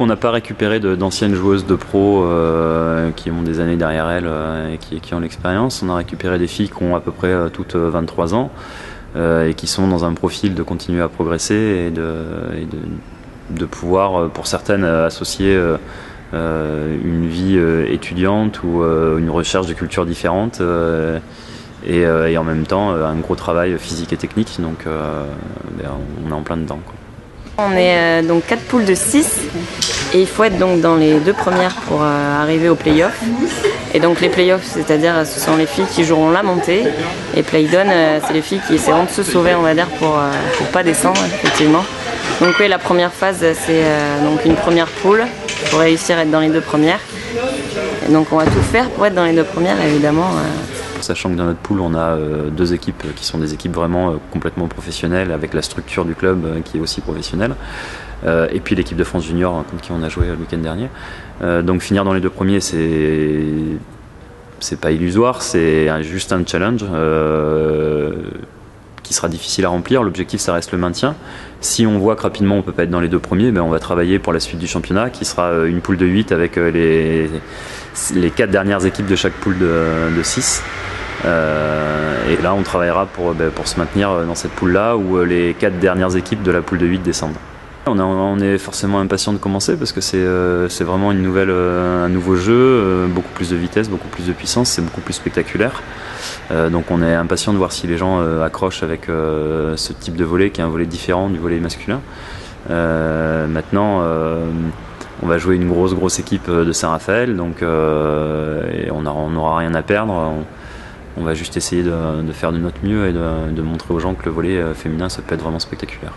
On n'a pas récupéré d'anciennes joueuses de pro qui ont des années derrière elles et qui ont l'expérience. On a récupéré des filles qui ont à peu près toutes 23 ans et qui sont dans un profil de continuer à progresser et de pouvoir, pour certaines, associer une vie étudiante ou une recherche de cultures différentes et en même temps un gros travail physique et technique. Donc on est en plein dedans, quoi. On est donc 4 poules de 6 et il faut être donc dans les 2 premières pour arriver aux play-offs. Et donc les play-offs, c'est-à-dire ce sont les filles qui joueront la montée, et play-down, c'est les filles qui essaieront de se sauver, on va dire, pour pas descendre, effectivement. Donc oui, la première phase, c'est donc une première poule pour réussir à être dans les 2 premières. Et donc on va tout faire pour être dans les 2 premières, évidemment. Sachant que dans notre pool, on a 2 équipes qui sont des équipes vraiment complètement professionnelles, avec la structure du club qui est aussi professionnelle. Et puis l'équipe de France Junior contre qui on a joué le week-end dernier. Donc finir dans les 2 premiers, c'est pas illusoire, c'est juste un challenge qui sera difficile à remplir. L'objectif, ça reste le maintien. Si on voit que rapidement on peut pas être dans les 2 premiers, on va travailler pour la suite du championnat, qui sera une poule de 8 avec les 4 dernières équipes de chaque poule de 6. Et là on travaillera pour se maintenir dans cette poule-là où les 4 dernières équipes de la poule de 8 descendent. On est forcément impatient de commencer parce que c'est vraiment un nouveau jeu, beaucoup plus de vitesse, beaucoup plus de puissance, c'est beaucoup plus spectaculaire. Donc on est impatient de voir si les gens accrochent avec ce type de volley qui est un volley différent du volley masculin. Maintenant on va jouer une grosse équipe de Saint-Raphaël, donc et on n'aura rien à perdre. On va juste essayer de faire de notre mieux et de montrer aux gens que le volley féminin, ça peut être vraiment spectaculaire.